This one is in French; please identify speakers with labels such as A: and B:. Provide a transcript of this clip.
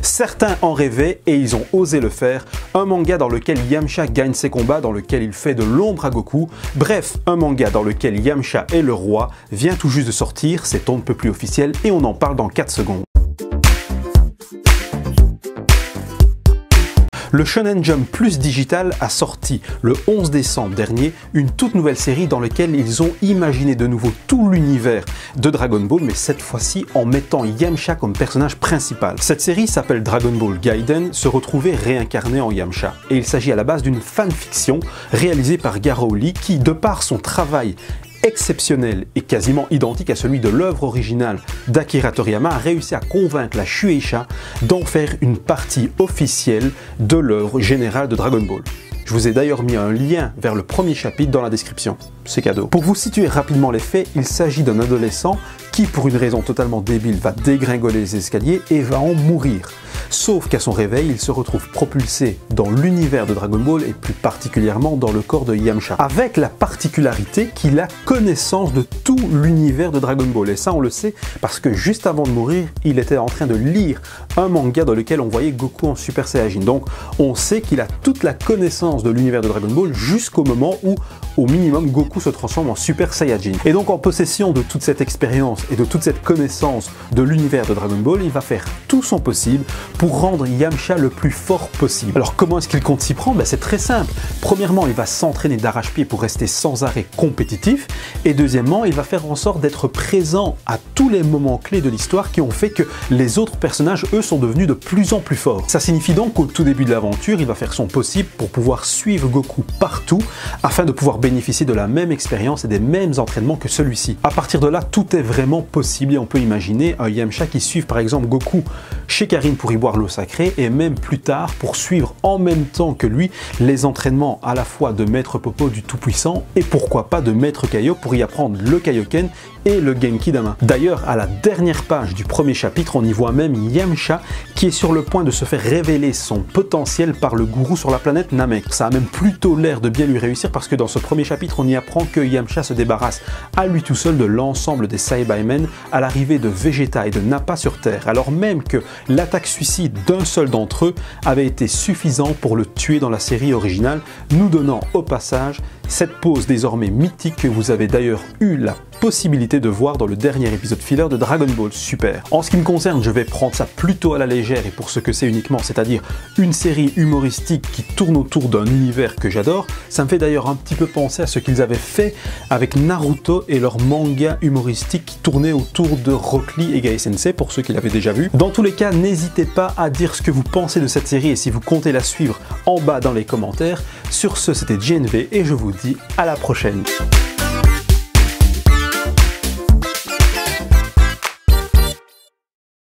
A: Certains en rêvaient et ils ont osé le faire, un manga dans lequel Yamcha gagne ses combats, dans lequel il fait de l'ombre à Goku, bref, un manga dans lequel Yamcha est le roi, vient tout juste de sortir, c'est on ne peut plus officiel et on en parle dans 4 secondes. Le Shonen Jump Plus Digital a sorti le 11 décembre dernier une toute nouvelle série dans laquelle ils ont imaginé de nouveau tout l'univers de Dragon Ball, mais cette fois-ci en mettant Yamcha comme personnage principal. Cette série s'appelle Dragon Ball Gaiden, se retrouver réincarné en Yamcha. Et il s'agit à la base d'une fanfiction réalisée par Garo Lee qui, de par son travail exceptionnel et quasiment identique à celui de l'œuvre originale d'Akira Toriyama, a réussi à convaincre la Shueisha d'en faire une partie officielle de l'œuvre générale de Dragon Ball. Je vous ai d'ailleurs mis un lien vers le premier chapitre dans la description, c'est cadeau. Pour vous situer rapidement les faits, il s'agit d'un adolescent qui, pour une raison totalement débile, va dégringoler les escaliers et va en mourir. Sauf qu'à son réveil, il se retrouve propulsé dans l'univers de Dragon Ball et plus particulièrement dans le corps de Yamcha. Avec la particularité qu'il a connaissance de tout l'univers de Dragon Ball. Et ça, on le sait parce que juste avant de mourir, il était en train de lire un manga dans lequel on voyait Goku en Super Saiyajin. Donc, on sait qu'il a toute la connaissance de l'univers de Dragon Ball jusqu'au moment où, au minimum, Goku se transforme en Super Saiyajin. Et donc, en possession de toute cette expérience et de toute cette connaissance de l'univers de Dragon Ball, il va faire tout son possible pour rendre Yamcha le plus fort possible. Alors comment est-ce qu'il compte s'y prendre? C'est très simple. Premièrement, il va s'entraîner d'arrache-pied pour rester sans arrêt compétitif. Et deuxièmement, il va faire en sorte d'être présent à tous les moments clés de l'histoire qui ont fait que les autres personnages, eux, sont devenus de plus en plus forts. Ça signifie donc qu'au tout début de l'aventure, il va faire son possible pour pouvoir suivre Goku partout afin de pouvoir bénéficier de la même expérience et des mêmes entraînements que celui-ci. À partir de là, tout est vraiment possible et on peut imaginer un Yamcha qui suive par exemple Goku chez Karine pour y boire l'eau sacrée et même plus tard pour suivre en même temps que lui les entraînements à la fois de Maître Popo du Tout-Puissant et pourquoi pas de Maître Kaio pour y apprendre le Kaioken et le Genki Dama. D'ailleurs, à la dernière page du premier chapitre, on y voit même Yamcha qui est sur le point de se faire révéler son potentiel par le gourou sur la planète Namek. Ça a même plutôt l'air de bien lui réussir parce que dans ce premier chapitre, on y apprend que Yamcha se débarrasse à lui tout seul de l'ensemble des Saibaimen à l'arrivée de Vegeta et de Nappa sur Terre, alors même que l'attaque suicide d'un seul d'entre eux avait été suffisant pour le tuer dans la série originale, nous donnant au passage cette pose désormais mythique que vous avez d'ailleurs eu la possibilité de voir dans le dernier épisode filler de Dragon Ball Super. En ce qui me concerne, je vais prendre ça plutôt à la légère et pour ce que c'est uniquement, c'est-à-dire une série humoristique qui tourne autour d'un univers que j'adore. Ça me fait d'ailleurs un petit peu penser à ce qu'ils avaient fait avec Naruto et leur manga humoristique qui tournait autour de Rock Lee et Gai Sensei pour ceux qui l'avaient déjà vu. Dans tous les cas, n'hésitez pas à dire ce que vous pensez de cette série et si vous comptez la suivre en bas dans les commentaires. Sur ce, c'était JNV et je vous dis à la prochaine.